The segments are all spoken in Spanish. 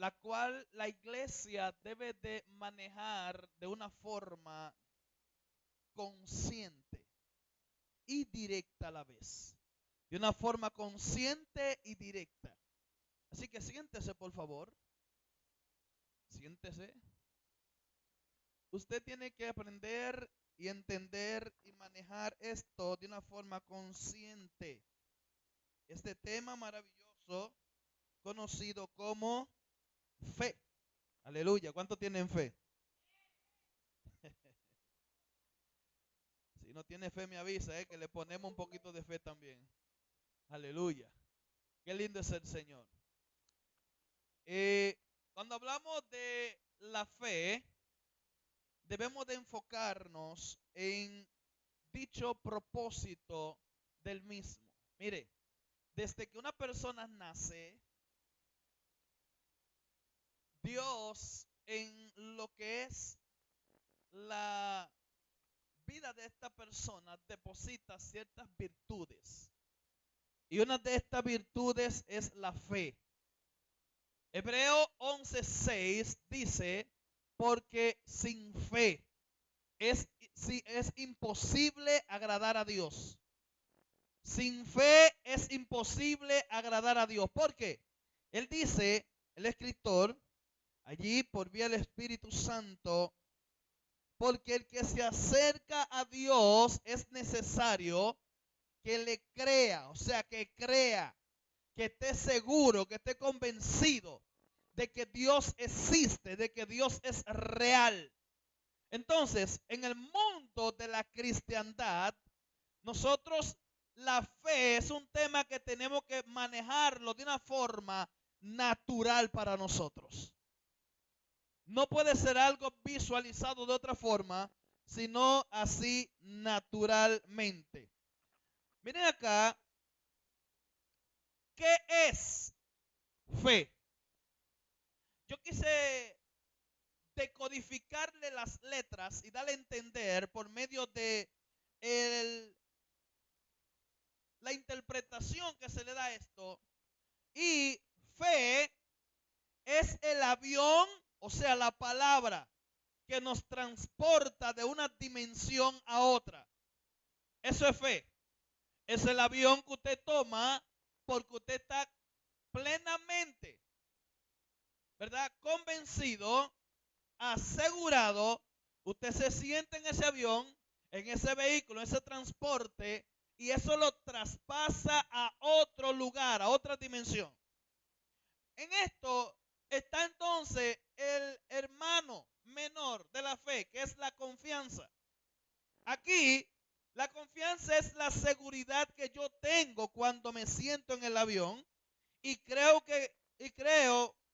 la cual la iglesia debe de manejar de una forma consciente y directa a la vez. De una forma consciente y directa. Así que siéntese, por favor. Siéntese. Usted tiene que aprender y entender y manejar esto de una forma consciente. Este tema maravilloso conocido como fe. Aleluya. ¿Cuánto tienen fe? Si no tiene fe, me avisa, que le ponemos un poquito de fe también. Aleluya. Qué lindo es el Señor. Cuando hablamos de la fe, debemos de enfocarnos en dicho propósito del mismo. Mire, desde que una persona nace, Dios en lo que es la vida de esta persona deposita ciertas virtudes. Y una de estas virtudes es la fe. Hebreo 11:6 dice, porque sin fe es imposible agradar a Dios. Sin fe es imposible agradar a Dios. ¿Por qué? Él dice, el escritor, allí por vía del Espíritu Santo, porque el que se acerca a Dios es necesario que le crea, o sea, que crea, que esté seguro, que esté convencido de que Dios existe, de que Dios es real. Entonces, en el mundo de la cristiandad, nosotros la fe es un tema que tenemos que manejarlo de una forma natural para nosotros. No puede ser algo visualizado de otra forma, sino así naturalmente. Miren acá, ¿qué es fe? Yo quise decodificarle las letras y darle a entender por medio de la interpretación que se le da a esto. Y fe es el avión, o sea, la palabra que nos transporta de una dimensión a otra. Eso es fe. Es el avión que usted toma porque usted está plenamente, ¿verdad? Convencido, asegurado. Usted se siente en ese avión, en ese vehículo, en ese transporte, y eso lo traspasa a otro lugar, a otra dimensión. En esto está entonces el hermano menor de la fe, que es la confianza. Aquí, la confianza es la seguridad que yo tengo cuando me siento en el avión y creo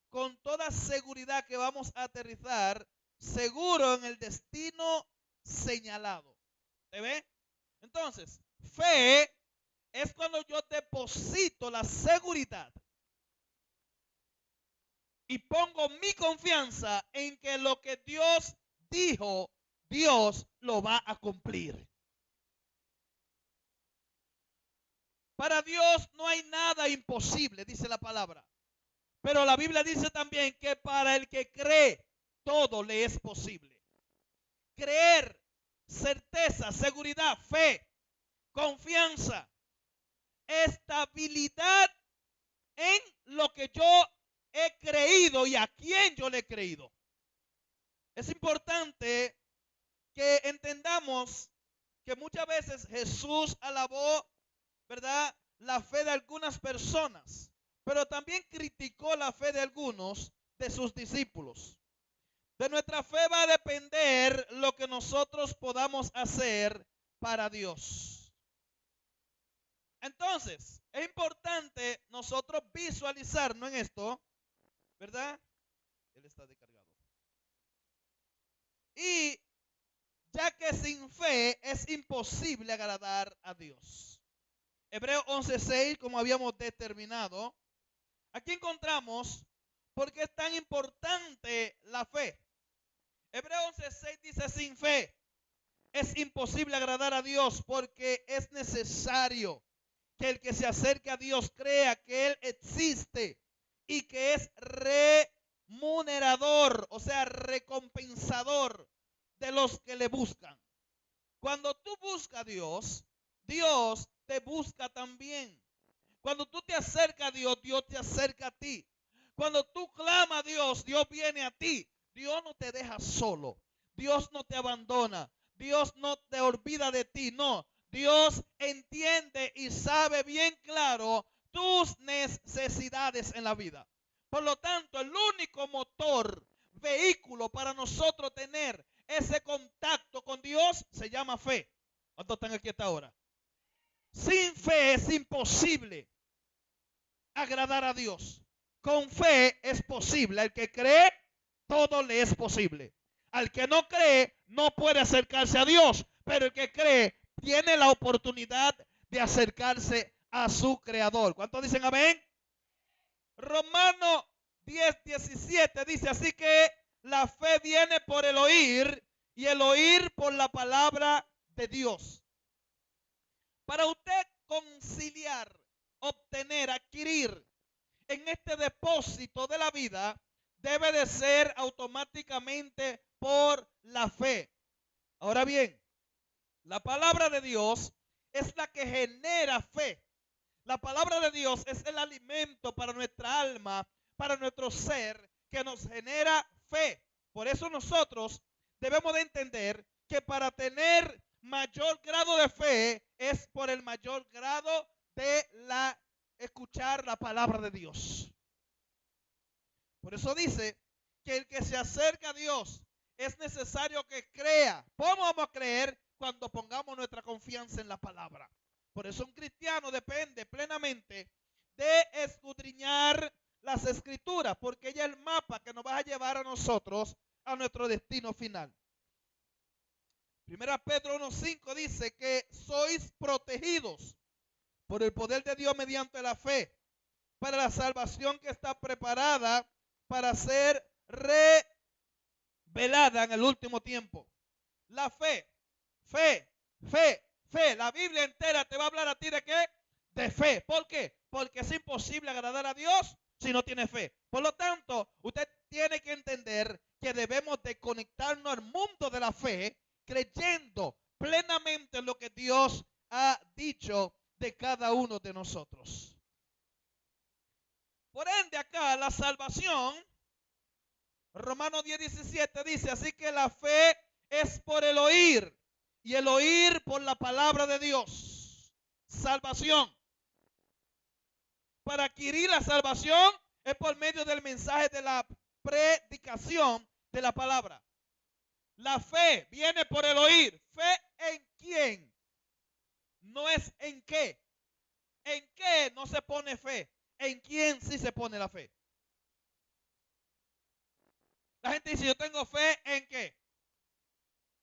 con toda seguridad que vamos a aterrizar seguro en el destino señalado. ¿Se ve? Entonces, fe es cuando yo deposito la seguridad y pongo mi confianza en que lo que Dios dijo, Dios lo va a cumplir. Para Dios no hay nada imposible, dice la palabra. Pero la Biblia dice también que para el que cree, todo le es posible. Creer, certeza, seguridad, fe, confianza, estabilidad en lo que yo he creído y a quién yo le he creído. Es importante que entendamos que muchas veces Jesús alabó, ¿verdad?, la fe de algunas personas, pero también criticó la fe de algunos de sus discípulos. De nuestra fe va a depender lo que nosotros podamos hacer para Dios. Entonces, es importante nosotros visualizarnos en esto, ¿verdad? Él está descargado. Y ya que sin fe es imposible agradar a Dios. Hebreos 11:6, como habíamos determinado, aquí encontramos por qué es tan importante la fe. Hebreos 11:6 dice, sin fe es imposible agradar a Dios porque es necesario que el que se acerque a Dios crea que Él existe y que es remunerador, o sea, recompensador de los que le buscan. Cuando tú buscas a Dios, Dios te busca también. Cuando tú te acercas a Dios, Dios te acerca a ti. Cuando tú clamas a Dios, Dios viene a ti. Dios no te deja solo. Dios no te abandona. Dios no te olvida de ti. No, Dios entiende y sabe bien claro tus necesidades en la vida. Por lo tanto, el único motor, vehículo para nosotros tener ese contacto con Dios se llama fe. ¿Cuántos están aquí hasta ahora? Sin fe es imposible agradar a Dios. Con fe es posible. Al que cree, todo le es posible. Al que no cree, no puede acercarse a Dios. Pero el que cree, tiene la oportunidad de acercarse a su Creador. ¿Cuántos dicen amén? Romanos 10:17 dice, así que la fe viene por el oír y el oír por la palabra de Dios. Para usted conciliar, obtener, adquirir en este depósito de la vida, debe de ser automáticamente por la fe. Ahora bien, la palabra de Dios es la que genera fe. La palabra de Dios es el alimento para nuestra alma, para nuestro ser, que nos genera fe. Por eso nosotros debemos de entender que para tener mayor grado de fe es por el mayor grado de escuchar la palabra de Dios. Por eso dice que el que se acerca a Dios es necesario que crea. ¿Cómo vamos a creer? Cuando pongamos nuestra confianza en la palabra. Por eso un cristiano depende plenamente de escudriñar las escrituras, porque ella es el mapa que nos va a llevar a nosotros a nuestro destino final. Primera Pedro 1:5 dice que sois protegidos por el poder de Dios mediante la fe para la salvación que está preparada para ser revelada en el último tiempo. La fe. La Biblia entera te va a hablar a ti de qué? De fe. ¿Por qué? Porque es imposible agradar a Dios si no tiene fe. Por lo tanto, usted tiene que entender que debemos de conectarnos al mundo de la fe, creyendo plenamente en lo que Dios ha dicho de cada uno de nosotros. Por ende, acá la salvación, Romanos 10:17 dice, así que la fe es por el oír y el oír por la palabra de Dios. Salvación. Para adquirir la salvación es por medio del mensaje de la predicación de la palabra. La fe viene por el oír. ¿Fe en quién? No es en qué. ¿En qué no se pone fe? ¿En quién sí se pone la fe? La gente dice, yo tengo fe en qué.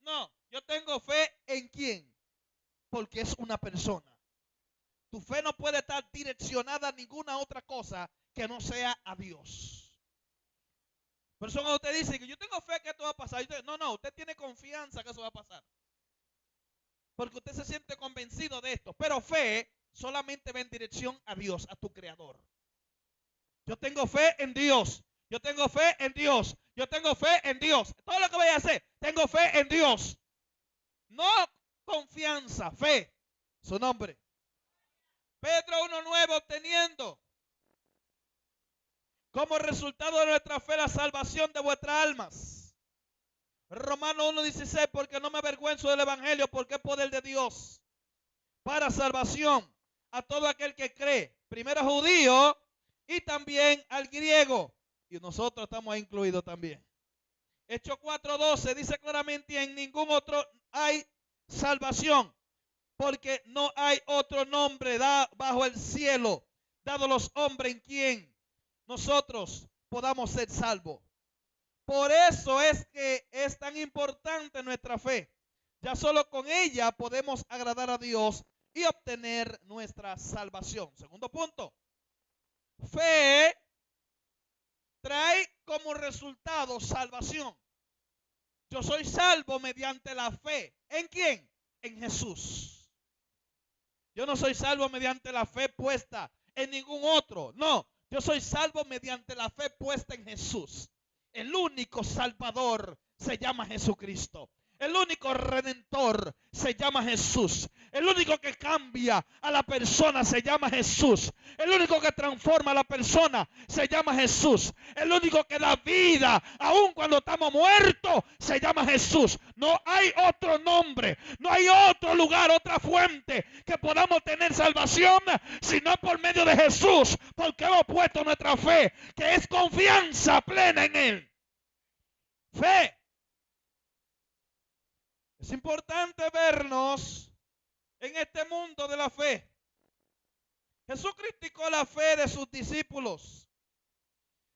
No, yo tengo fe en quién. Porque es una persona. Tu fe no puede estar direccionada a ninguna otra cosa que no sea a Dios. Por eso cuando usted dice que yo tengo fe que esto va a pasar, no, usted tiene confianza que eso va a pasar. Porque usted se siente convencido de esto. Pero fe solamente va en dirección a Dios, a tu Creador. Yo tengo fe en Dios. Yo tengo fe en Dios. Yo tengo fe en Dios. Todo lo que voy a hacer, tengo fe en Dios. No confianza, fe. Su nombre. Pedro 1:9, obteniendo como resultado de nuestra fe la salvación de vuestras almas. Romanos 1:16, porque no me avergüenzo del evangelio, porque es poder de Dios para salvación a todo aquel que cree, primero judío y también al griego, y nosotros estamos incluidos también. Hechos 4:12 dice claramente, en ningún otro hay salvación, porque no hay otro nombre bajo el cielo dado a los hombres en quien nosotros podamos ser salvos. Por eso es que es tan importante nuestra fe. Ya solo con ella podemos agradar a Dios y obtener nuestra salvación. Segundo punto. Fe trae como resultado salvación. Yo soy salvo mediante la fe. ¿En quién? En Jesús. Yo no soy salvo mediante la fe puesta en ningún otro. No, yo soy salvo mediante la fe puesta en Jesús. El único Salvador se llama Jesucristo. El único Redentor se llama Jesús. El único que cambia a la persona se llama Jesús. El único que transforma a la persona se llama Jesús. El único que da vida, aun cuando estamos muertos, se llama Jesús. No hay otro nombre, no hay otro lugar, otra fuente que podamos tener salvación, sino por medio de Jesús, porque hemos puesto nuestra fe, que es confianza plena en Él. Fe. Es importante vernos en este mundo de la fe. Jesús criticó la fe de sus discípulos.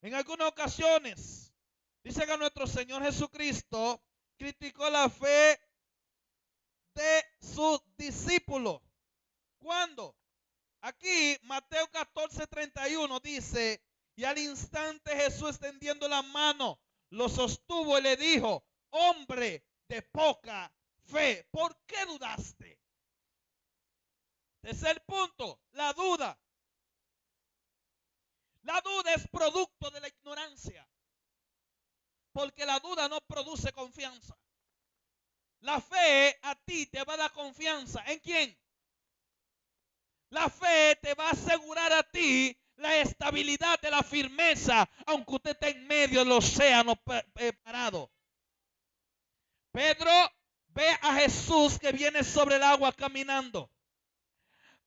En algunas ocasiones, dice que nuestro Señor Jesucristo criticó la fe de sus discípulos. ¿Cuándo? Aquí, Mateo 14:31 dice, y al instante Jesús extendiendo la mano, lo sostuvo y le dijo, hombre de poca fe, ¿por qué dudaste? Tercer punto, la duda. La duda es producto de la ignorancia, porque la duda no produce confianza. La fe a ti te va a dar confianza. ¿En quién? La fe te va a asegurar a ti la estabilidad de la firmeza, aunque usted esté en medio del océano parado. Pedro ve a Jesús que viene sobre el agua caminando.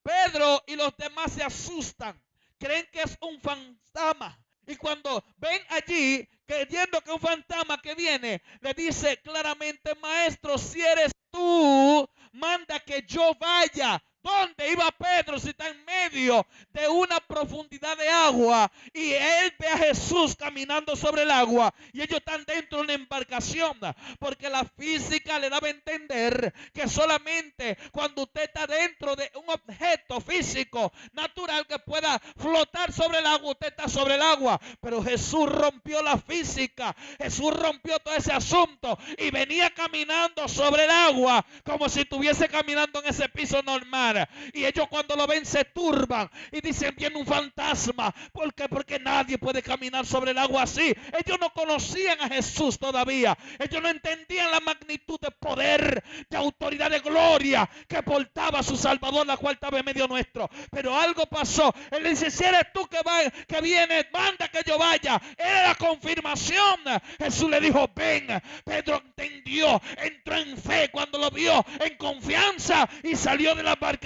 Pedro y los demás se asustan, creen que es un fantasma. Y cuando ven allí, creyendo que es un fantasma que viene, le dice claramente, maestro, si eres tú, manda que yo vaya. ¿Dónde iba Pedro si está en medio de una profundidad de agua? Y él ve a Jesús caminando sobre el agua y ellos están dentro de una embarcación, porque la física le daba a entender que solamente cuando usted está dentro de un objeto físico natural que pueda flotar sobre el agua, usted está sobre el agua. Pero Jesús rompió la física, Jesús rompió todo ese asunto y venía caminando sobre el agua como si estuviese caminando en ese piso normal. Y ellos cuando lo ven se turban y dicen, viene un fantasma. ¿Por qué? Porque nadie puede caminar sobre el agua así. Ellos no conocían a Jesús todavía. Ellos no entendían la magnitud de poder, de autoridad, de gloria que portaba su Salvador, la cual estaba en medio nuestro. Pero algo pasó. Él le dice, si eres tú que vienes, manda que yo vaya. Era la confirmación. Jesús le dijo, ven. Pedro entendió, entró en fe cuando lo vio, en confianza, y salió de la barcación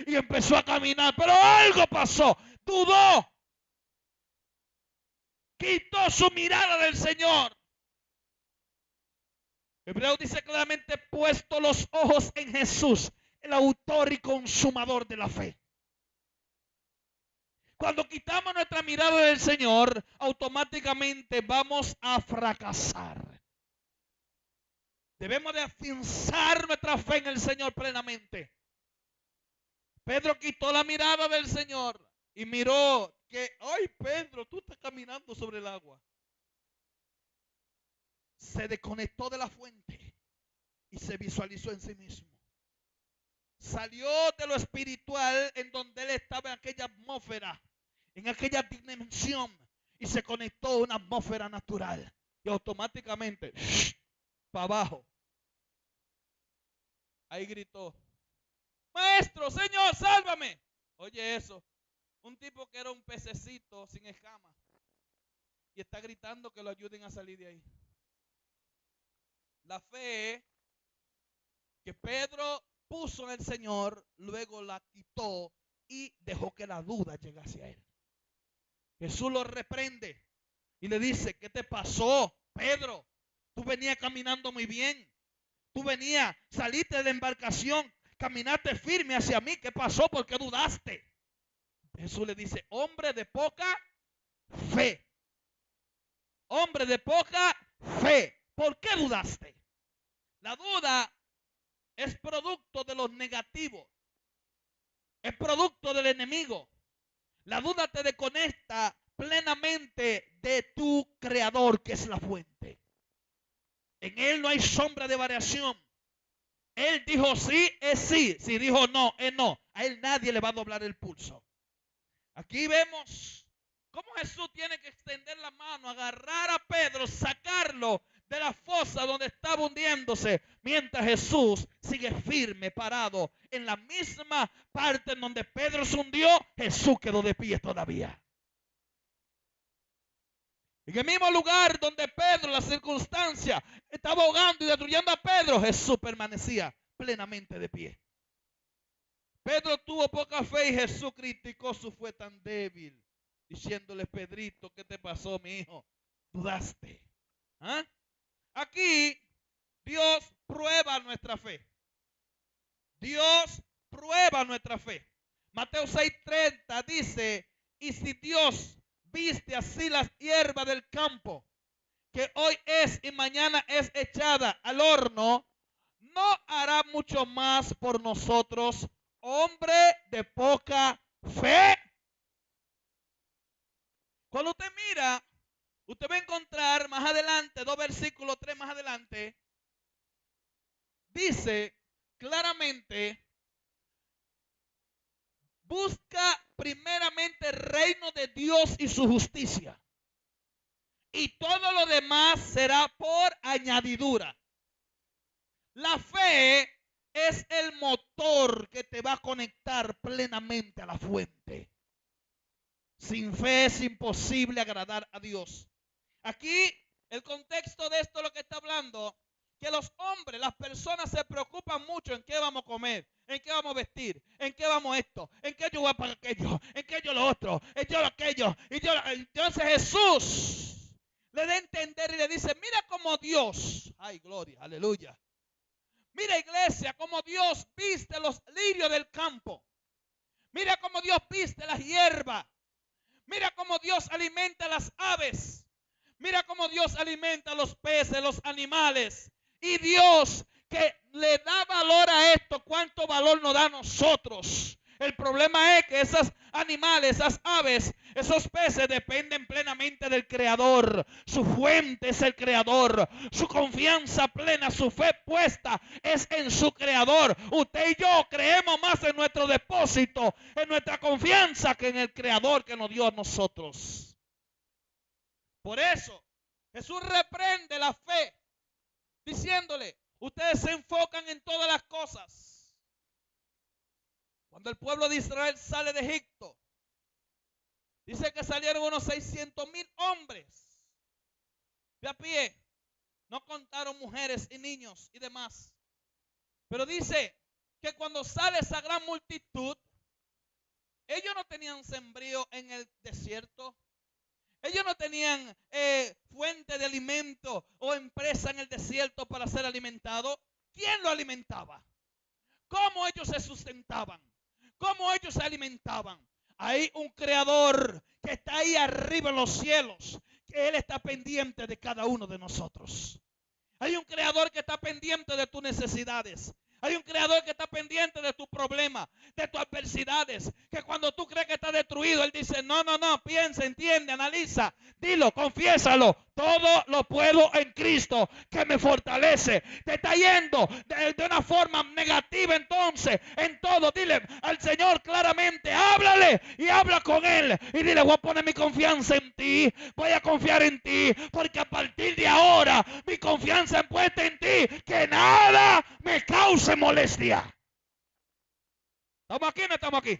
y empezó a caminar. Pero algo pasó, dudó, quitó su mirada del Señor. Hebreo dice claramente, puesto los ojos en Jesús, el autor y consumador de la fe. Cuando quitamos nuestra mirada del Señor, automáticamente vamos a fracasar. Debemos de afianzar nuestra fe en el Señor plenamente. Pedro quitó la mirada del Señor y miró que, ay Pedro, tú estás caminando sobre el agua. Se desconectó de la fuente y se visualizó en sí mismo. Salió de lo espiritual en donde él estaba en aquella atmósfera, en aquella dimensión, y se conectó a una atmósfera natural. Y automáticamente, para abajo. Ahí gritó, maestro, Señor, sálvame. Oye eso, un tipo que era un pececito sin escamas y está gritando que lo ayuden a salir de ahí. La fe que Pedro puso en el Señor, luego la quitó y dejó que la duda llegase a él. Jesús lo reprende y le dice, ¿qué te pasó, Pedro? Tú venías caminando muy bien. Tú venías, saliste de la embarcación, caminaste firme hacia mí. ¿Qué pasó? ¿Por qué dudaste? Jesús le dice, hombre de poca fe. Hombre de poca fe. ¿Por qué dudaste? La duda es producto de los negativos. Es producto del enemigo. La duda te desconecta plenamente de tu creador, que es la fuente. En él no hay sombra de variación. Él dijo sí, es sí. Si dijo no, es no. A él nadie le va a doblar el pulso. Aquí vemos ¿Cómo Jesús tiene que extender la mano, agarrar a Pedro, sacarlo de la fosa donde estaba hundiéndose, mientras Jesús sigue firme, parado en la misma parte en donde Pedro se hundió? Jesús quedó de pie todavía. En el mismo lugar donde Pedro, la circunstancia, estaba ahogando y destruyendo a Pedro, Jesús permanecía plenamente de pie. Pedro tuvo poca fe y Jesús criticó su fe tan débil, diciéndole: Pedrito, ¿qué te pasó, mi hijo? ¿Dudaste? ¿Ah? Aquí Dios prueba nuestra fe. Dios prueba nuestra fe. Mateo 6:30 dice: y si Dios viste así las hierbas del campo, que hoy es y mañana es echada al horno, ¿no hará mucho más por nosotros, hombre de poca fe? Cuando usted mira, usted va a encontrar más adelante, 2 versículos, 3 más adelante, dice claramente: busca primeramente el reino de Dios y su justicia, y todo lo demás será por añadidura. La fe es el motor que te va a conectar plenamente a la fuente. Sin fe es imposible agradar a Dios. Aquí el contexto de esto, lo que está hablando, que los hombres, las personas se preocupan mucho en qué vamos a comer, en qué vamos a vestir, en qué vamos esto, en qué yo voy a pagar aquello, en qué yo lo otro, en yo lo aquello. Entonces Jesús le da a entender y le dice: mira cómo Dios, ay gloria, aleluya. Mira, iglesia, cómo Dios viste los lirios del campo. Mira cómo Dios viste las hierbas. Mira cómo Dios alimenta a las aves. Mira cómo Dios alimenta a los peces, los animales. Y Dios, que le da valor a esto, ¿cuánto valor nos da a nosotros? El problema es que esos animales, esas aves, esos peces dependen plenamente del Creador. Su fuente es el Creador. Su confianza plena, su fe puesta es en su Creador. Usted y yo creemos más en nuestro depósito, en nuestra confianza, que en el Creador que nos dio a nosotros. Por eso Jesús reprende la fe, diciéndole: ustedes se enfocan en todas las cosas. Cuando el pueblo de Israel sale de Egipto, dice que salieron unos 600,000 hombres de a pie. No contaron mujeres y niños y demás. Pero dice que cuando sale esa gran multitud, ellos no tenían sembrío en el desierto. Ellos no tenían fuente de alimento o empresa en el desierto para ser alimentados. ¿Quién lo alimentaba? ¿Cómo ellos se sustentaban? ¿Cómo ellos se alimentaban? Hay un Creador que está ahí arriba en los cielos, que Él está pendiente de cada uno de nosotros. Hay un Creador que está pendiente de tus necesidades. Hay un Creador que está pendiente de tus problemas, de tus adversidades. Que cuando tú crees que está destruido, Él dice: no, piensa, entiende, analiza, dilo, confiésalo. Todo lo puedo en Cristo que me fortalece. Te está yendo de una forma negativa, entonces, en todo, dile al Señor claramente, háblale y habla con Él. Y dile: voy a poner mi confianza en ti, voy a confiar en ti, porque a partir de ahora mi confianza es puesta en ti, que nada me cause molestia. ¿Estamos aquí o no estamos aquí?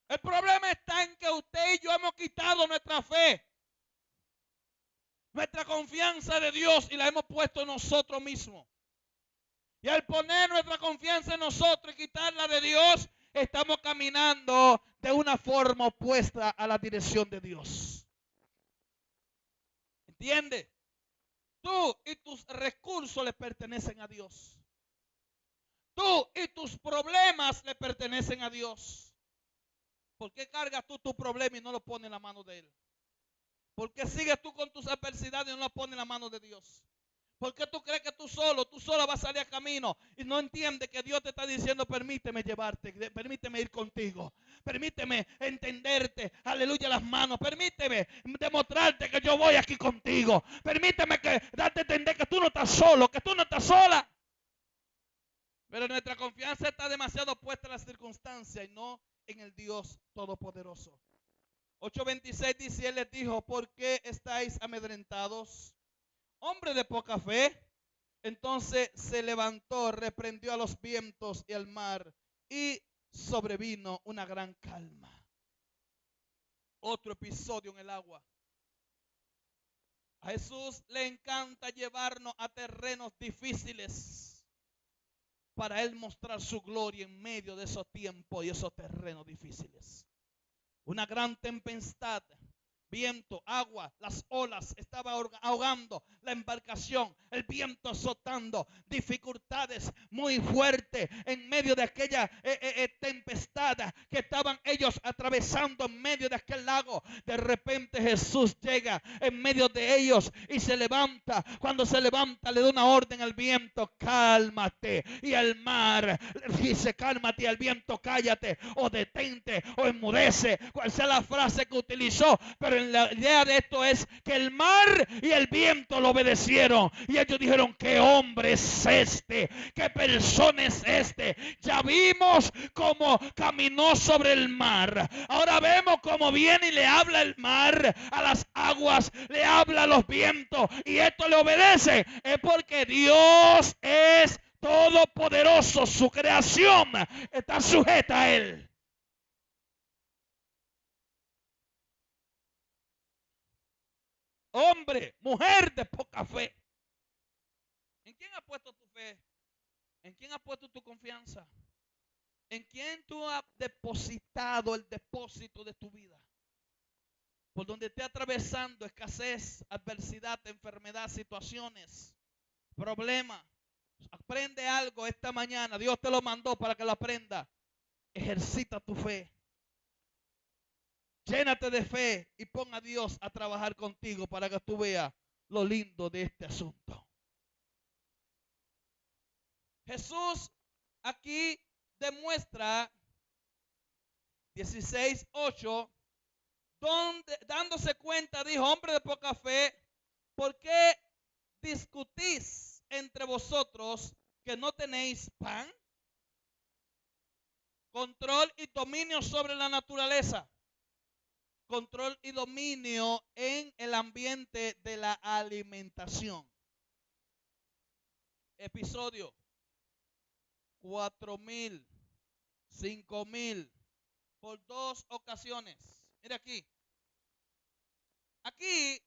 El problema está en que usted y yo hemos quitado nuestra fe, nuestra confianza de Dios, y la hemos puesto en nosotros mismos. Y al poner nuestra confianza en nosotros y quitarla de Dios, estamos caminando de una forma opuesta a la dirección de Dios. ¿Entiende? Tú y tus recursos le pertenecen a Dios. Tú y tus problemas le pertenecen a Dios. ¿Por qué cargas tú tu problema y no lo pones en la mano de Él? ¿Por qué sigues tú con tus adversidades y no lo pones en la mano de Dios? ¿Por qué tú crees que tú sola vas a salir a camino y no entiendes que Dios te está diciendo: permíteme llevarte, permíteme ir contigo, permíteme entenderte, aleluya, las manos, permíteme demostrarte que yo voy aquí contigo, permíteme darte a entender que tú no estás solo, que tú no estás sola? Pero nuestra confianza está demasiado puesta en las circunstancias y no en el Dios Todopoderoso. 8:26 dice, él les dijo, ¿por qué estáis amedrentados? Hombre de poca fe. Entonces se levantó, reprendió a los vientos y al mar, y sobrevino una gran calma. Otro episodio en el agua. A Jesús le encanta llevarnos a terrenos difíciles para Él mostrar su gloria en medio de esos tiempos y esos terrenos difíciles. Una gran tempestad, viento, agua, las olas estaba ahogando la embarcación, el viento azotando, dificultades muy fuertes en medio de aquella tempestad que estaban ellos atravesando en medio de aquel lago. De repente Jesús llega en medio de ellos y se levanta. Cuando se levanta le da una orden al viento, cálmate, y al mar dice, cálmate, y al viento, cállate, o detente, o enmudece, cual sea la frase que utilizó, pero la idea de esto es que el mar y el viento lo obedecieron y ellos dijeron, ¿qué hombre es este? ¿Qué persona es este? Ya vimos cómo caminó sobre el mar, ahora vemos cómo viene y le habla el mar a las aguas, le habla a los vientos, y esto le obedece. Es porque Dios es todopoderoso, su creación está sujeta a Él. Hombre, mujer de poca fe. ¿En quién has puesto tu fe? ¿En quién has puesto tu confianza? ¿En quién tú has depositado el depósito de tu vida? Por donde esté atravesando escasez, adversidad, enfermedad, situaciones, problemas. Aprende algo esta mañana. Dios te lo mandó para que lo aprenda. Ejercita tu fe. Llénate de fe y pon a Dios a trabajar contigo para que tú veas lo lindo de este asunto. Jesús aquí demuestra 16:8, donde dándose cuenta dijo, hombre de poca fe, ¿por qué discutís entre vosotros que no tenéis pan? Control y dominio sobre la naturaleza. Control y dominio en el ambiente de la alimentación. Episodio 4,000, 5,000 por 2 ocasiones. Mira aquí. Aquí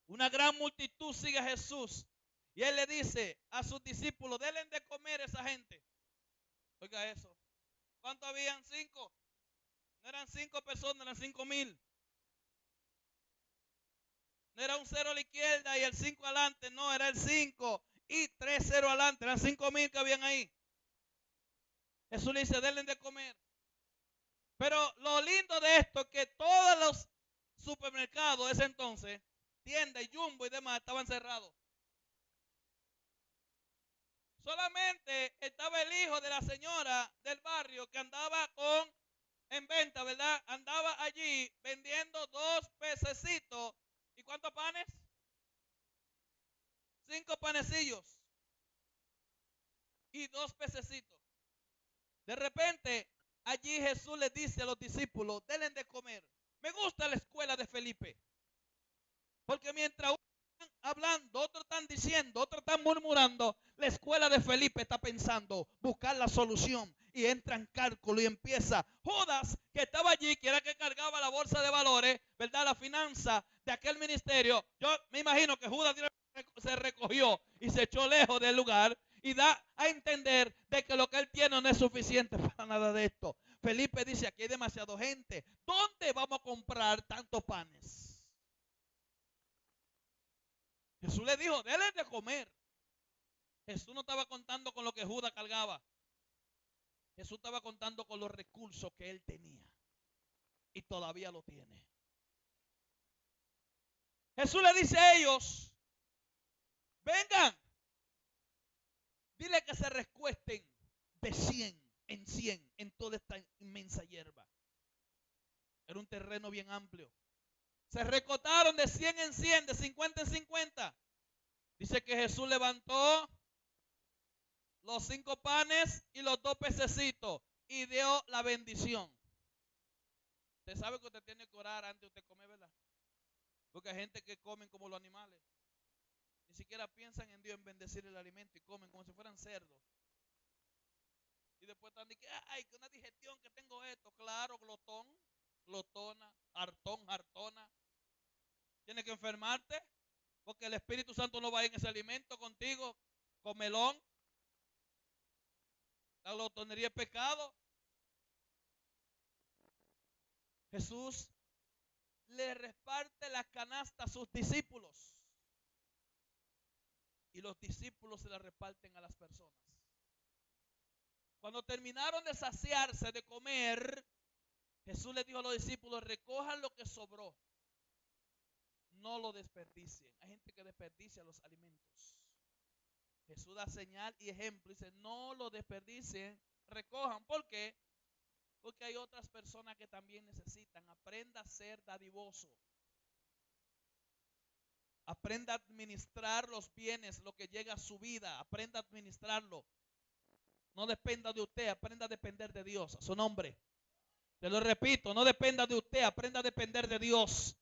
una gran multitud sigue a Jesús y él le dice a sus discípulos, denle de comer a esa gente. Oiga eso. ¿Cuántos habían? 5. No eran 5 personas, eran 5,000. No era un 0 a la izquierda y el 5 adelante, no, era el 5 y 3 0 adelante, eran 5,000 que habían ahí. Jesús le dice, denle de comer. Pero lo lindo de esto es que todos los supermercados de ese entonces, tiendas y Jumbo y demás, estaban cerrados. Solamente estaba el hijo de la señora del barrio que andaba en venta, ¿verdad? Andaba allí vendiendo 2 pececitos. ¿Y cuántos panes? 5 panecillos y 2 pececitos. De repente, allí Jesús le dice a los discípulos, denle de comer. Me gusta la escuela de Felipe, porque mientras uno están hablando, otros están diciendo, otros están murmurando, la escuela de Felipe está pensando buscar la solución y entra en cálculo y empieza. Judas, que estaba allí, que era que cargaba la bolsa de valores, ¿verdad? La finanza de aquel ministerio. Yo me imagino que Judas se recogió y se echó lejos del lugar y da a entender de que lo que él tiene no es suficiente para nada de esto. Felipe dice, aquí hay demasiada gente. ¿Dónde vamos a comprar tantos panes? Jesús le dijo, denle de comer. Jesús no estaba contando con lo que Judas cargaba. Jesús estaba contando con los recursos que él tenía. Y todavía lo tiene. Jesús le dice a ellos, vengan. Dile que se recuesten de 100 en 100 en toda esta inmensa hierba. Era un terreno bien amplio. Se recostaron de 100 en 100, de 50 en 50. Dice que Jesús levantó los 5 panes y los 2 pececitos y dio la bendición. Usted sabe que usted tiene que orar antes de usted comer, ¿verdad? Porque hay gente que comen como los animales. Ni siquiera piensan en Dios, en bendecir el alimento y comen como si fueran cerdos. Y después están diciendo, ay, que una digestión que tengo esto. Claro, glotón, glotona, hartón, hartona. Tienes que enfermarte porque el Espíritu Santo no va en ese alimento contigo. Comelón. La glotonería es pecado. Jesús le reparte la canasta a sus discípulos. Y los discípulos se la reparten a las personas. Cuando terminaron de saciarse, de comer, Jesús les dijo a los discípulos, recojan lo que sobró. No lo desperdicien. Hay gente que desperdicia los alimentos. Jesús da señal y ejemplo. Dice, no lo desperdicien, recojan. ¿Por qué? Porque hay otras personas que también necesitan. Aprenda a ser dadivoso. Aprenda a administrar los bienes, lo que llega a su vida. Aprenda a administrarlo. No dependa de usted, aprenda a depender de Dios. A su nombre. Te lo repito, no dependa de usted, aprenda a depender de Dios.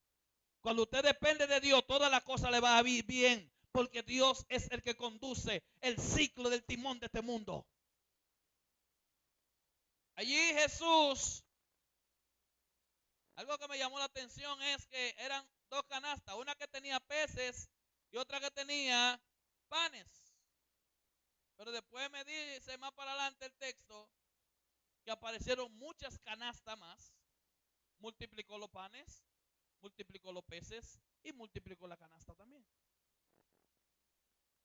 Cuando usted depende de Dios, toda la cosa le va a ir bien. Porque Dios es el que conduce el ciclo del timón de este mundo. Allí Jesús, algo que me llamó la atención es que eran dos canastas, una que tenía peces y otra que tenía panes. Pero después me dice más para adelante el texto que aparecieron muchas canastas más. Multiplicó los panes, multiplicó los peces y multiplicó la canasta también.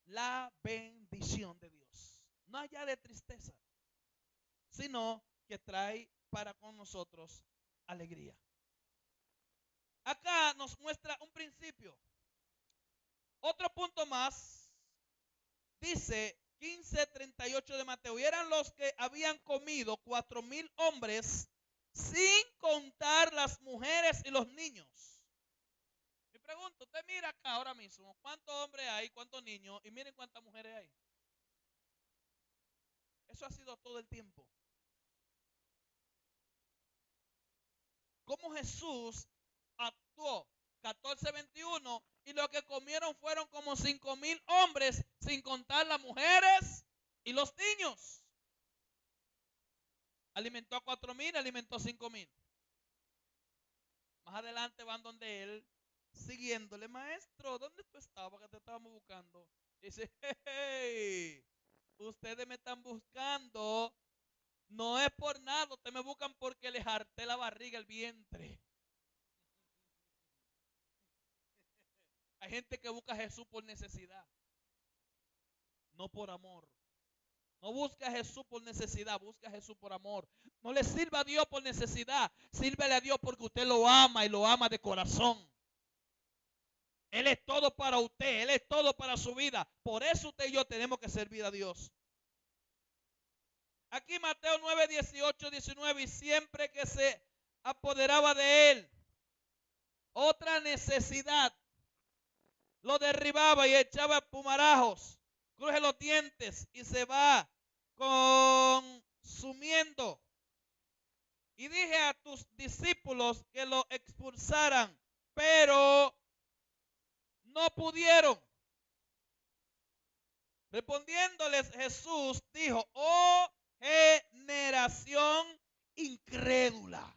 La bendición de Dios. No allá de tristeza, sino que trae para con nosotros alegría. Acá nos muestra un principio. Otro punto más. Dice 15:38 de Mateo. Y eran los que habían comido 4,000 hombres, sin contar las mujeres y los niños. Me pregunto, usted mira acá ahora mismo, ¿cuántos hombres hay, cuántos niños? Y miren cuántas mujeres hay. Eso ha sido todo el tiempo. ¿Cómo Jesús actuó? 14:21, y lo que comieron fueron como 5,000 hombres, sin contar las mujeres y los niños. Alimentó a 4,000, alimentó a 5,000. Más adelante van donde él, siguiéndole, maestro, ¿dónde tú estabas que te estábamos buscando? Y dice, hey, ustedes me están buscando, no es por nada, ustedes me buscan porque les harté la barriga, el vientre. Hay gente que busca a Jesús por necesidad, no por amor. No busca a Jesús por necesidad, busca a Jesús por amor. No le sirva a Dios por necesidad, sírvele a Dios porque usted lo ama y lo ama de corazón. Él es todo para usted, Él es todo para su vida. Por eso usted y yo tenemos que servir a Dios. Aquí Mateo 9:18-19, y siempre que se apoderaba de él otra necesidad, lo derribaba y echaba pumarajos, cruje los dientes y se va consumiendo. Y dije a tus discípulos que lo expulsaran, pero no pudieron. Respondiéndoles Jesús dijo, oh generación incrédula,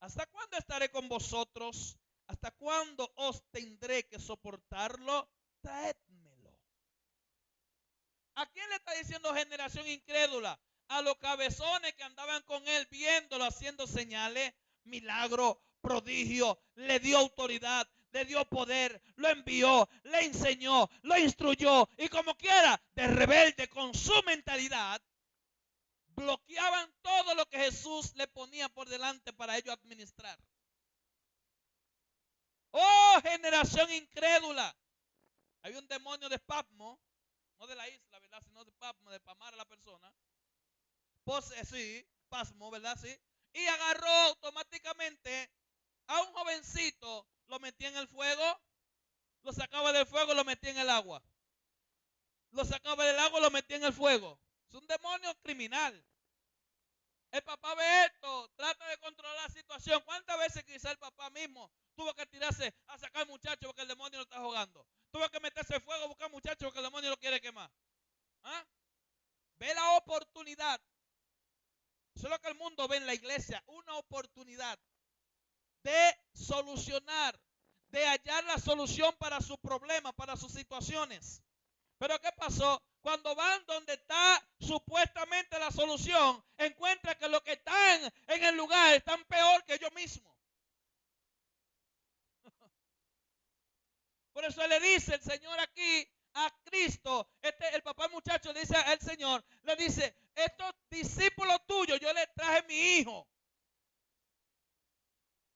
¿hasta cuándo estaré con vosotros? ¿Hasta cuándo os tendré que soportarlo? Traédmelo. ¿A quién le está diciendo generación incrédula? A los cabezones que andaban con él viéndolo, haciendo señales, milagro, prodigio, le dio autoridad, le dio poder, lo envió, le enseñó, lo instruyó, y como quiera, de rebelde con su mentalidad, bloqueaban todo lo que Jesús le ponía por delante para ellos administrar. ¡Oh, generación incrédula! Hay un demonio de Patmo, no de la isla, ¿verdad? Sino de Patmo, de pamar a la persona. Sí, pasmo, ¿verdad? Sí. Y agarró automáticamente a un jovencito, lo metía en el fuego, lo sacaba del fuego, lo metía en el agua. Lo sacaba del agua, lo metía en el fuego. Es un demonio criminal. El papá ve esto, trata de controlar la situación. ¿Cuántas veces quizá el papá mismo tuvo que tirarse a sacar al muchacho porque el demonio lo está jugando? Tuvo que meterse en fuego a buscar al muchacho porque el demonio lo quiere quemar. ¿Ah? Ve la oportunidad. Eso es lo que el mundo ve en la iglesia, una oportunidad de solucionar, de hallar la solución para su problema, para sus situaciones. Pero ¿qué pasó? Cuando van donde está supuestamente la solución, encuentran que los que están en el lugar están peor que ellos mismos. Por eso le dice el Señor aquí a Cristo, el papá muchacho le dice al Señor, le dice, estos discípulos tuyos, yo les traje mi hijo.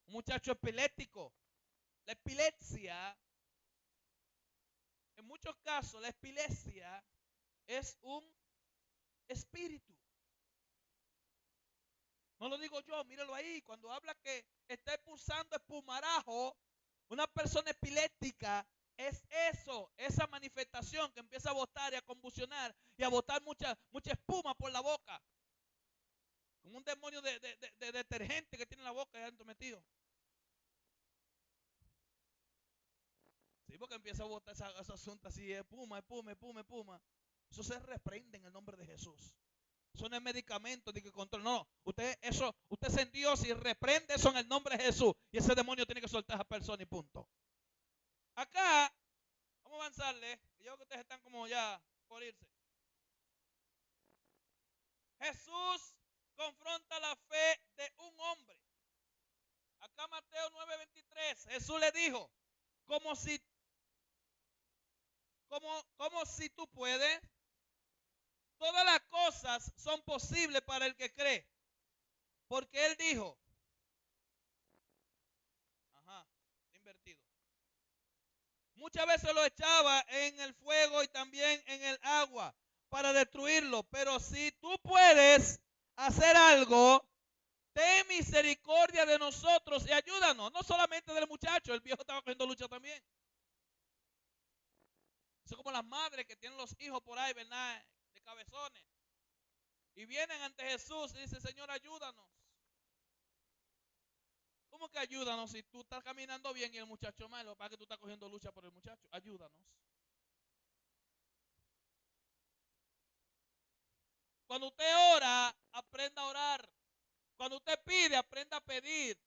Un muchacho epiléptico. La epilepsia, en muchos casos, la epilepsia es un espíritu. No lo digo yo, míralo ahí. Cuando habla que está expulsando espumarajo, una persona epiléptica es eso, esa manifestación que empieza a botar y a convulsionar y a botar mucha espuma por la boca. Como un demonio de detergente que tiene la boca ya adentro metido. Sí, porque empieza a botar esa asunto así, espuma. Eso se reprende en el nombre de Jesús. Eso no es medicamento ni que control. No, usted es en Dios y reprende eso en el nombre de Jesús. Y ese demonio tiene que soltar a esa persona y punto. Acá, vamos a avanzarle. Yo creo que ustedes están como ya por irse. Jesús confronta la fe de un hombre. Acá Mateo 9:23. Jesús le dijo, como si tú puedes, todas las cosas son posibles para el que cree. Porque él dijo, invertido. Muchas veces lo echaba en el fuego y también en el agua para destruirlo. Pero si tú puedes hacer algo, ten misericordia de nosotros y ayúdanos. No solamente del muchacho, el viejo estaba cogiendo lucha también. Eso es como las madres que tienen los hijos por ahí, ¿verdad? De cabezones. Y vienen ante Jesús y dicen, Señor, ayúdanos. ¿Cómo que ayúdanos si tú estás caminando bien y el muchacho malo? Para que tú estás cogiendo lucha por el muchacho. Ayúdanos. Cuando usted ora, aprenda a orar. Cuando usted pide, aprenda a pedir.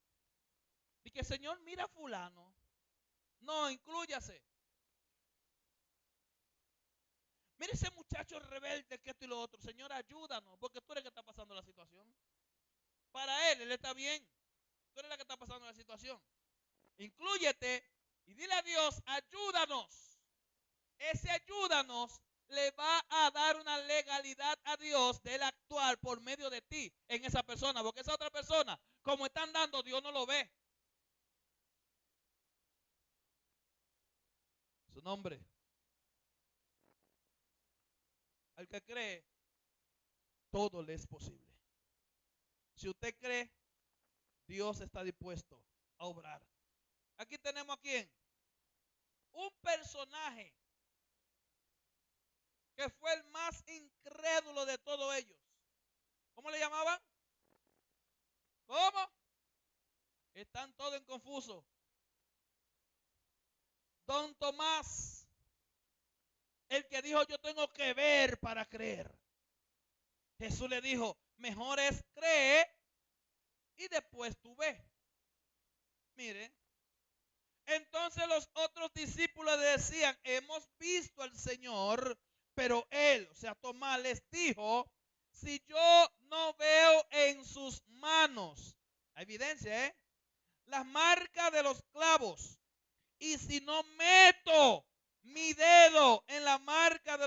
Y que Señor, mira a fulano. No, inclúyase. Mira ese muchacho rebelde que esto y lo otro. Señor, ayúdanos, porque tú eres el que está pasando la situación. Para él está bien. Tú eres la que está pasando la situación. Inclúyete y dile a Dios, ayúdanos. Ese ayúdanos le va a dar una legalidad a Dios de él actuar por medio de ti en esa persona. Porque esa otra persona, como están dando, Dios no lo ve. Su nombre. Al que cree, todo le es posible. Si usted cree, Dios está dispuesto a obrar. Aquí tenemos a quién. Un personaje que fue el más incrédulo de todos ellos. ¿Cómo le llamaban? ¿Cómo? Están todos en confuso. Don Tomás, el que dijo yo tengo que ver para creer. Jesús le dijo, mejor es creer y después tú ves. Mire, entonces los otros discípulos decían, hemos visto al Señor, pero él, o sea, Tomás les dijo, si yo no veo en sus manos, la evidencia, las marcas de los clavos, y si no meto mi dedo en la marca de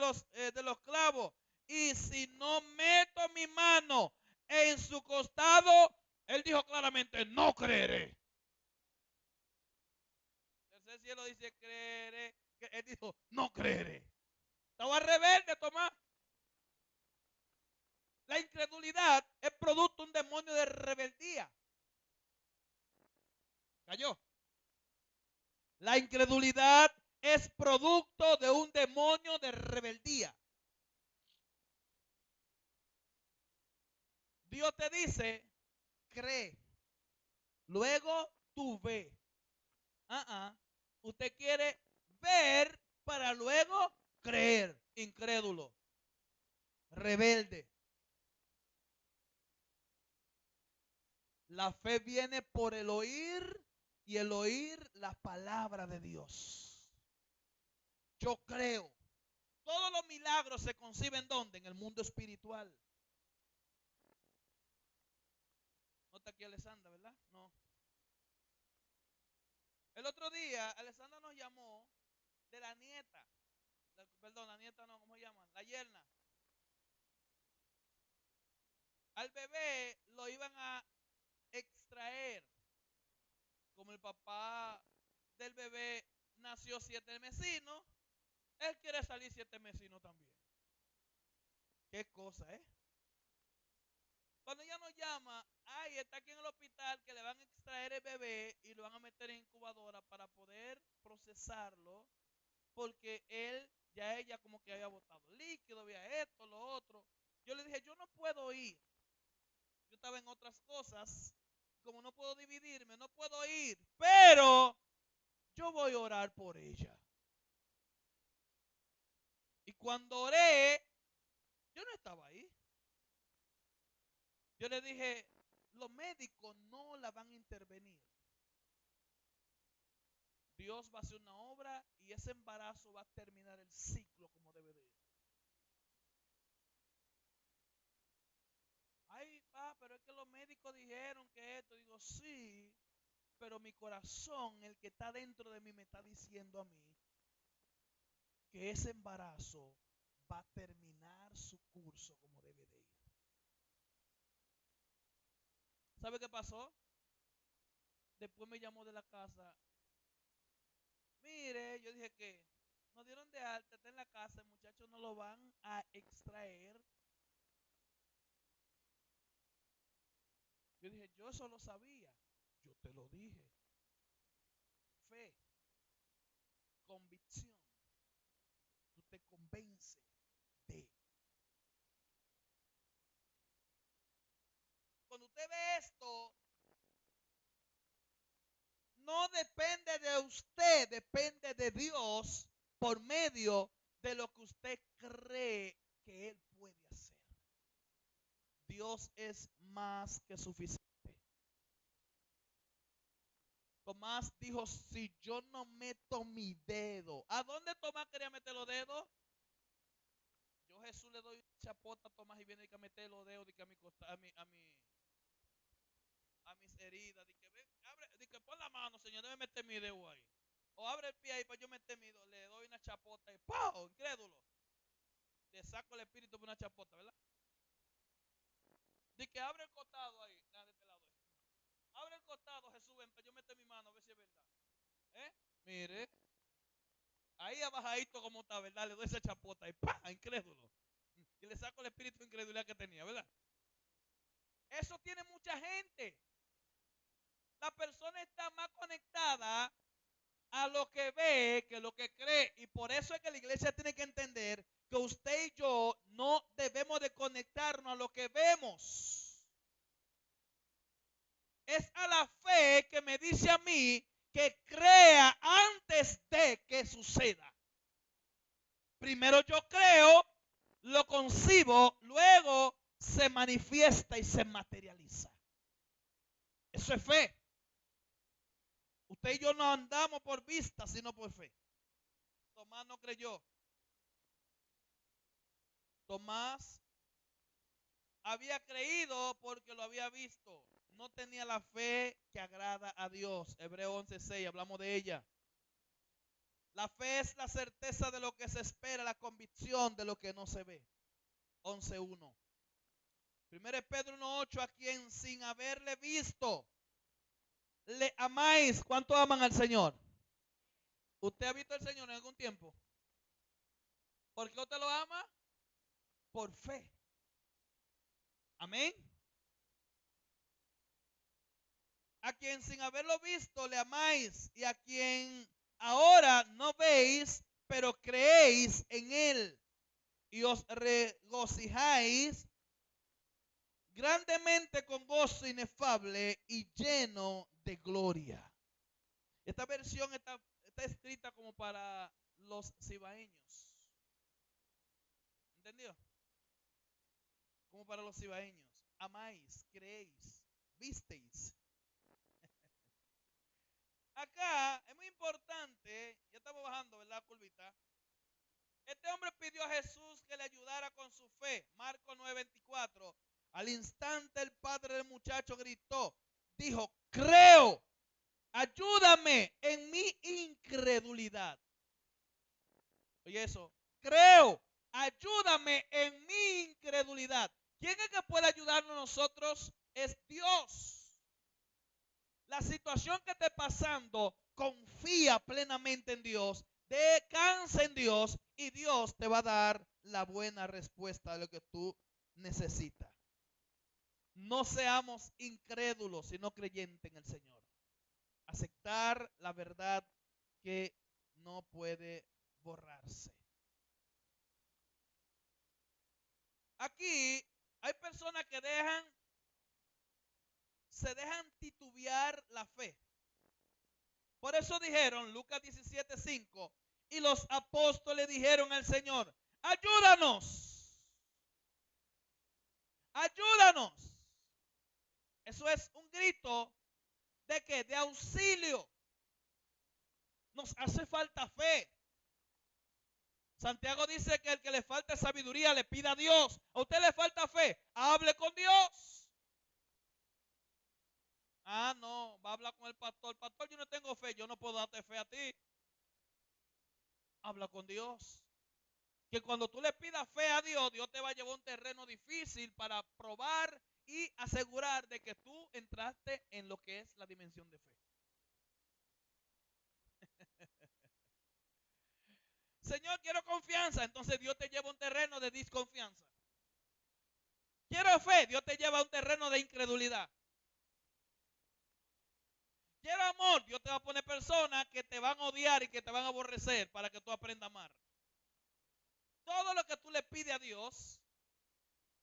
los clavos, y si no meto mi mano en su costado, él dijo claramente, no creeré. El cielo dice, creeré. Él dijo, no creeré. Estaba rebelde, Tomás. La incredulidad es producto de un demonio de rebeldía. Cayó. La incredulidad es producto de un demonio de rebeldía. Dios te dice, cree, luego tú ve. Usted quiere ver para luego creer. Incrédulo, rebelde. La fe viene por el oír y el oír la palabra de Dios. Yo creo. Todos los milagros se conciben ¿dónde? En el mundo espiritual. No está aquí Alessandra, ¿verdad? No. El otro día Alessandra nos llamó de la nieta. Perdón, la nieta no, ¿cómo se llaman? La yerna. Al bebé lo iban a extraer. Como el papá del bebé nació 7 mesinos, él quiere salir 7 mesinos también. Qué cosa, ¿eh? Cuando ella nos llama, ay, está aquí en el hospital que le van a extraer el bebé y lo van a meter en incubadora para poder procesarlo, porque ella como que había botado líquido, había esto, lo otro. Yo le dije, yo no puedo ir. Yo estaba en otras cosas, como no puedo dividirme, no puedo ir, pero yo voy a orar por ella. Y cuando oré, yo no estaba ahí. Yo le dije, los médicos no la van a intervenir. Dios va a hacer una obra y ese embarazo va a terminar el ciclo como debe de ir. Ay, pero es que los médicos dijeron que esto. Digo, sí, pero mi corazón, el que está dentro de mí, me está diciendo a mí que ese embarazo va a terminar su curso como debe de ir. ¿Sabe qué pasó? Después me llamó de la casa. Mire, yo dije que nos dieron de alta, está en la casa, el muchacho no lo van a extraer. Yo dije, yo eso lo sabía. Yo te lo dije. Fe, convicción. Tú te convences de. Cuando usted ve esto, no depende de usted, depende de Dios por medio de lo que usted cree que Él puede hacer. Dios es más que suficiente. Tomás dijo, si yo no meto mi dedo, ¿a dónde Tomás quería meter los dedos? Yo Jesús le doy chapota a Tomás y viene a meter los dedos a mis heridas. Dice, pon la mano, Señor, debe meter mi dedo ahí. O abre el pie ahí para yo meter mi dedo. Le doy una chapota y ¡pau! Incrédulo. Le saco el espíritu por una chapota, ¿verdad? Dice, abre el costado ahí. Nada, de este lado. Abre el costado, Jesús, ven, para yo meter mi mano a ver si es verdad. Mire. Ahí abajadito como está, ¿verdad? Le doy esa chapota y ¡pah! Incrédulo. Y le saco el espíritu de incredulidad que tenía, ¿verdad? Eso tiene mucha gente. La persona está más conectada a lo que ve que lo que cree. Y por eso es que la iglesia tiene que entender que usted y yo no debemos de conectarnos a lo que vemos. Es a la fe que me dice a mí que crea antes de que suceda. Primero yo creo, lo concibo, luego se manifiesta y se materializa. Eso es fe. Usted y yo no andamos por vista, sino por fe. Tomás no creyó. Tomás había creído porque lo había visto. No tenía la fe que agrada a Dios. Hebreo 11:6, hablamos de ella. La fe es la certeza de lo que se espera, la convicción de lo que no se ve. 11:1. 1 Pedro 1:8, a quien sin haberle visto le amáis. ¿Cuánto aman al Señor? ¿Usted ha visto al Señor en algún tiempo? ¿Por qué usted lo ama? Por fe. Amén. A quien sin haberlo visto le amáis, y a quien ahora no veis, pero creéis en él y os regocijáis grandemente con gozo inefable y lleno de gloria. Esta versión está escrita como para los cibaeños. ¿Entendió? Como para los cibaeños. Amáis, creéis, visteis. Acá es muy importante, ya estamos bajando, ¿verdad, curvita? Este hombre pidió a Jesús que le ayudara con su fe. Marcos 9:24. Al instante el padre del muchacho gritó, dijo, creo, ayúdame en mi incredulidad. Oye eso, creo, ayúdame en mi incredulidad. ¿Quién es que puede ayudarnos a nosotros? Es Dios. La situación que esté pasando, confía plenamente en Dios, descansa en Dios y Dios te va a dar la buena respuesta a lo que tú necesitas. No seamos incrédulos, sino creyentes en el Señor. Aceptar la verdad que no puede borrarse. Aquí hay personas que se dejan titubear la fe. Por eso dijeron, Lucas 17:5, y los apóstoles dijeron al Señor, ayúdanos, ayúdanos. Eso es un grito de ¿qué? De auxilio. Nos hace falta fe. Santiago dice que el que le falta sabiduría le pida a Dios. A usted le falta fe, hable con Dios. Ah, no, va a hablar con el pastor. Pastor, yo no tengo fe, yo no puedo darte fe a ti. Habla con Dios. Que cuando tú le pidas fe a Dios, Dios te va a llevar a un terreno difícil para probar y asegurar de que tú entraste en lo que es la dimensión de fe. Señor, quiero confianza. Entonces Dios te lleva a un terreno de desconfianza. Quiero fe. Dios te lleva a un terreno de incredulidad. Quiero amor. Dios te va a poner personas que te van a odiar y que te van a aborrecer para que tú aprendas a amar. Todo lo que tú le pides a Dios,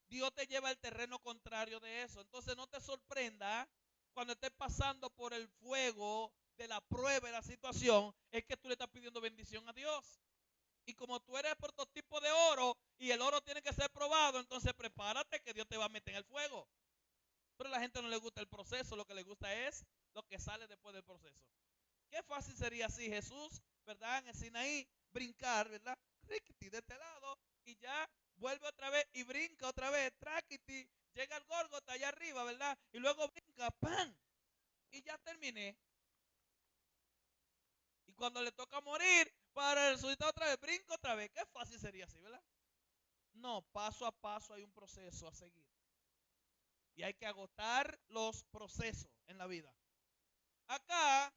Dios te lleva al terreno contrario de eso. Entonces no te sorprenda cuando estés pasando por el fuego de la prueba de la situación, es que tú le estás pidiendo bendición a Dios. Y como tú eres prototipo de oro y el oro tiene que ser probado, entonces prepárate que Dios te va a meter en el fuego. Pero a la gente no le gusta el proceso, lo que le gusta es lo que sale después del proceso. Qué fácil sería si Jesús, ¿verdad? En el Sinaí, brincar, ¿verdad? Riquiti de este lado y ya vuelve otra vez y brinca otra vez, traquiti, llega al Gólgota allá arriba, ¿verdad? Y luego brinca, ¡pam! Y ya terminé. Y cuando le toca morir, para resucitar otra vez, brinca otra vez. Qué fácil sería así, ¿verdad? No, paso a paso hay un proceso a seguir. Y hay que agotar los procesos en la vida. Acá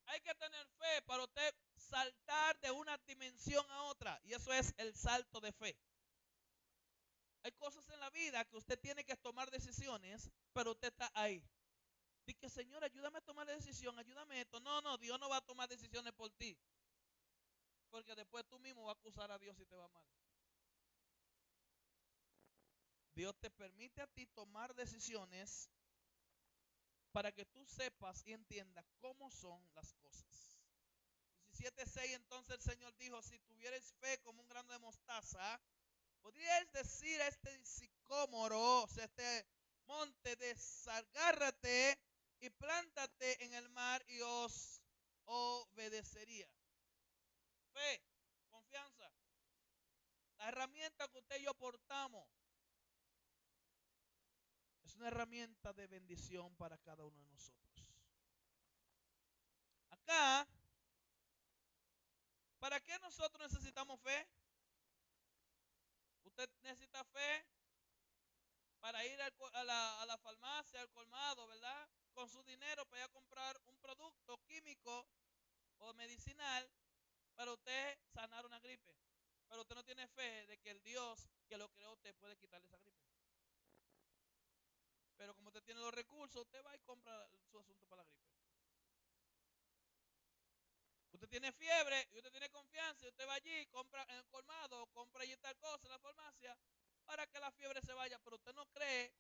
hay que tener fe para usted saltar de una dimensión a otra. Y eso es el salto de fe. Hay cosas en la vida que usted tiene que tomar decisiones, pero usted está ahí. Dice, Señor, ayúdame a tomar la decisión, ayúdame esto. No, no, Dios no va a tomar decisiones por ti. Porque después tú mismo vas a acusar a Dios si te va mal. Dios te permite a ti tomar decisiones para que tú sepas y entiendas cómo son las cosas. 17:6, entonces el Señor dijo, si tuvieres fe como un grano de mostaza, podríais decir a este sicómoro, o sea, este monte, desagárrate y plántate en el mar y os obedecería. Fe, confianza, la herramienta que usted y yo portamos es una herramienta de bendición para cada uno de nosotros. Acá, ¿para qué nosotros necesitamos fe? Usted necesita fe para ir a la farmacia, al colmado, ¿verdad? Con su dinero para ir a comprar un producto químico o medicinal para usted sanar una gripe. Pero usted no tiene fe de que el Dios que lo creó usted puede quitarle esa gripe. Pero como usted tiene los recursos, usted va y compra su asunto para la gripe. Usted tiene fiebre y usted tiene confianza y usted va allí, compra en el colmado, compra allí tal cosa en la farmacia para que la fiebre se vaya, pero usted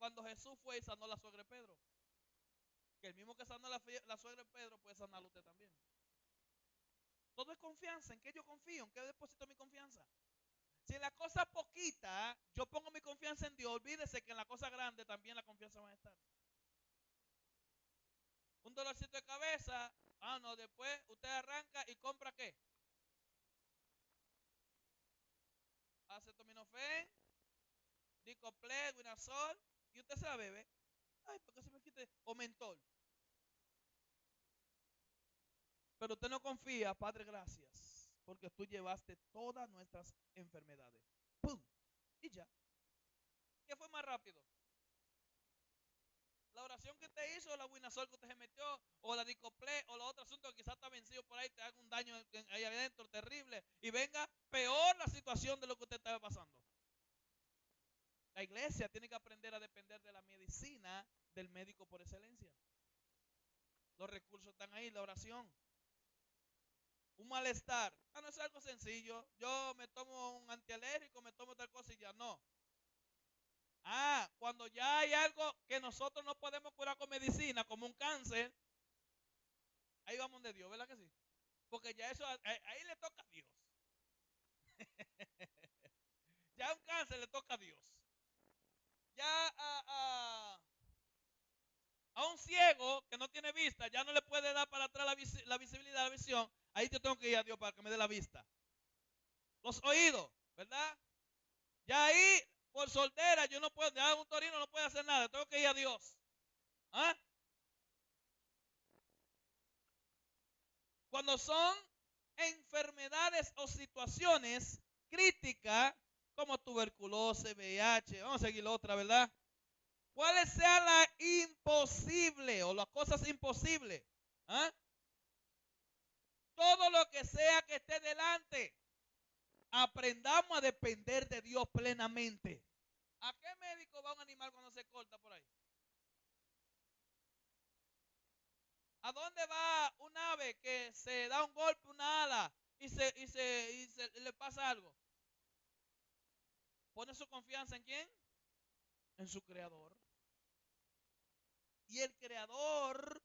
cuando Jesús fue y sanó a la suegra de Pedro. Que el mismo que sanó a la suegra de Pedro puede sanarlo usted también. Todo es confianza. ¿En qué yo confío? ¿En qué deposito mi confianza? Si en la cosa poquita yo pongo mi confianza en Dios, olvídese que en la cosa grande también la confianza va a estar. Un dolorcito de cabeza, no, después usted arranca y compra ¿qué? Acetaminofén, Dicoplet, Winazol, y usted se la bebe. Ay, ¿por qué se me quite? O mentol. Pero usted no confía, Padre, gracias, porque tú llevaste todas nuestras enfermedades. ¡Pum! Y ya. ¿Qué fue más rápido? La oración que usted hizo, la Winazol que usted se metió, o la Dicoplet, o los otros asuntos que quizás está vencido por ahí, te haga un daño ahí adentro terrible, y venga peor la situación de lo que usted estaba pasando. La iglesia tiene que aprender a depender de la medicina del médico por excelencia. Los recursos están ahí, la oración. Un malestar. No es algo sencillo. Yo me tomo un antialérgico, me tomo tal cosa y ya no. Cuando ya hay algo que nosotros no podemos curar con medicina, como un cáncer, ahí vamos de Dios, ¿verdad que sí? Porque ya eso, ahí le toca a Dios. Ya un cáncer le toca a Dios. Ya a un ciego que no tiene vista, ya no le puede dar para atrás la visibilidad, la visión. Ahí yo tengo que ir a Dios para que me dé la vista. Los oídos, ¿verdad? Ya ahí, por soltera, yo no puedo, ya un torino no puede hacer nada. Tengo que ir a Dios. Cuando son enfermedades o situaciones críticas, como tuberculosis, VIH, vamos a seguir otra, ¿verdad? ¿Cuál sea la imposible o las cosas imposibles? Todo lo que sea que esté delante, aprendamos a depender de Dios plenamente. ¿A qué médico va un animal cuando se corta por ahí? ¿A dónde va un ave que se da un golpe, una ala, y le pasa algo? ¿Pone su confianza en quién? En su creador. Y el creador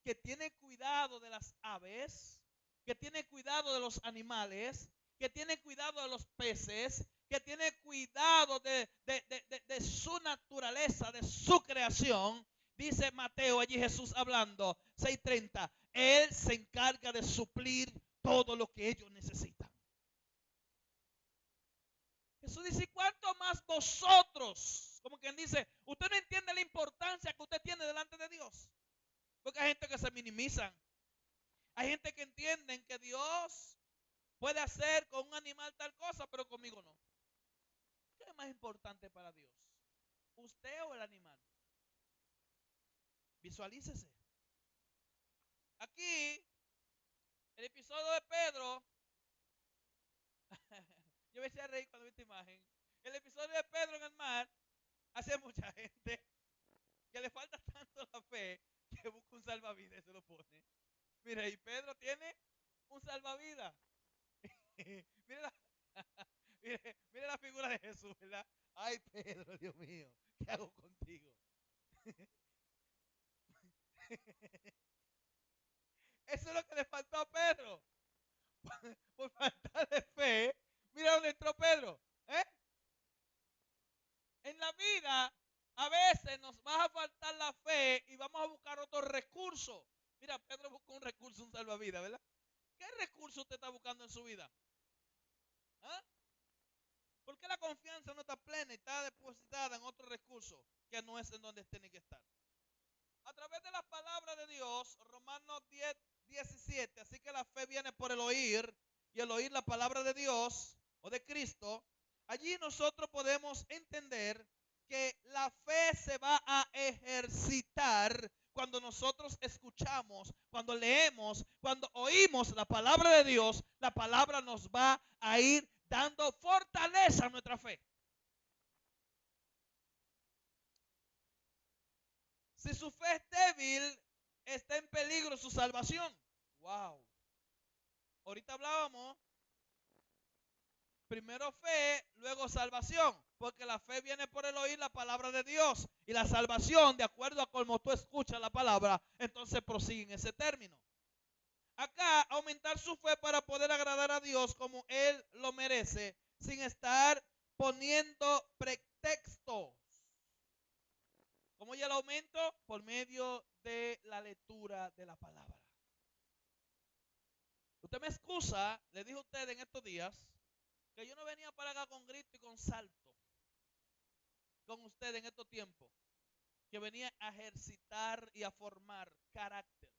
que tiene cuidado de las aves, que tiene cuidado de los animales, que tiene cuidado de los peces, que tiene cuidado de su naturaleza, de su creación, dice Mateo, allí Jesús hablando, 6:30, Él se encarga de suplir todo lo que ellos necesitan. Jesús dice, ¿cuánto más vosotros? Como quien dice, usted no entiende la importancia que usted tiene delante de Dios. Porque hay gente que se minimizan. Hay gente que entienden que Dios puede hacer con un animal tal cosa, pero conmigo no. ¿Qué es más importante para Dios? ¿Usted o el animal? Visualícese. Aquí, el episodio de Pedro, yo me eché a reír cuando vi esta imagen. El episodio de Pedro en el mar, hace mucha gente que le falta tanto la fe que busca un salvavidas y se lo pone. Mira, y Pedro tiene un salvavidas. mire, la, mire la figura de Jesús, ¿verdad? Ay, Pedro, Dios mío, ¿qué hago contigo? Eso es lo que le faltó a Pedro. Por falta de fe. Mira dónde entró Pedro. En la vida, a veces nos va a faltar la fe y vamos a buscar otro recurso. Mira, Pedro buscó un recurso, un salvavidas, ¿verdad? ¿Qué recurso usted está buscando en su vida? ¿Por qué la confianza no está plena y está depositada en otro recurso que no es en donde tiene que estar? A través de la palabra de Dios, Romanos 10:17, así que la fe viene por el oír, y el oír la palabra de Dios o de Cristo. Allí nosotros podemos entender que la fe se va a ejercitar cuando nosotros escuchamos, cuando leemos, cuando oímos la palabra de Dios. La palabra nos va a ir dando fortaleza a nuestra fe. Si su fe es débil, está en peligro su salvación. Wow. Ahorita hablábamos, primero fe, luego salvación. Porque la fe viene por el oír la palabra de Dios. Y la salvación, de acuerdo a cómo tú escuchas la palabra, entonces prosigue en ese término. Acá, aumentar su fe para poder agradar a Dios como Él lo merece, sin estar poniendo pretextos. ¿Cómo ya lo aumento? Por medio de la lectura de la palabra. Usted me excusa, le dije a usted en estos días, que yo no venía para acá con grito y con salto con usted en estos tiempos, que venía a ejercitar y a formar caracteres.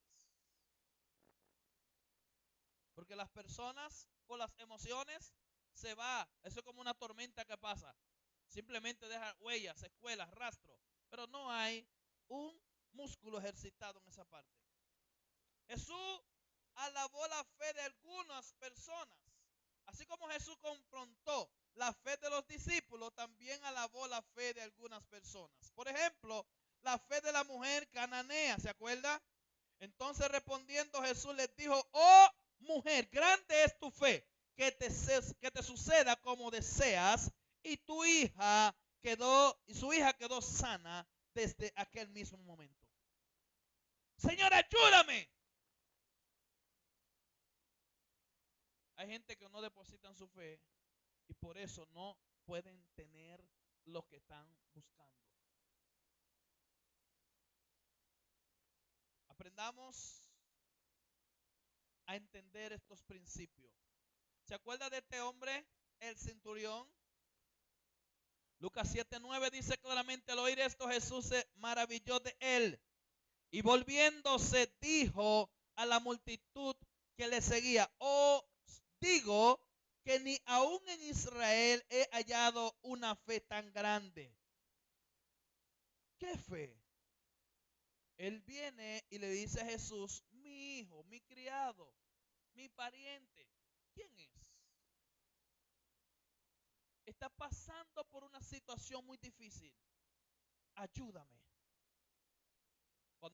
Porque las personas por las emociones se va, eso es como una tormenta que pasa. Simplemente deja huellas, secuelas, rastros, pero no hay un músculo ejercitado en esa parte. Jesús alabó la fe de algunas personas. Así como Jesús confrontó la fe de los discípulos, también alabó la fe de algunas personas. Por ejemplo, la fe de la mujer cananea, ¿se acuerda? Entonces respondiendo Jesús les dijo, oh mujer, grande es tu fe, que te suceda como deseas, y su hija quedó sana desde aquel mismo momento. Señor, ayúdame. Hay gente que no depositan su fe y por eso no pueden tener lo que están buscando. Aprendamos a entender estos principios. ¿Se acuerda de este hombre, el centurión? Lucas 7:9 dice claramente, al oír esto Jesús se maravilló de él y volviéndose dijo a la multitud que le seguía, os digo que ni aún en Israel he hallado una fe tan grande. ¿Qué fe? Él viene y le dice a Jesús, mi hijo, mi criado, mi pariente, ¿quién es? Está pasando por una situación muy difícil. Ayúdame.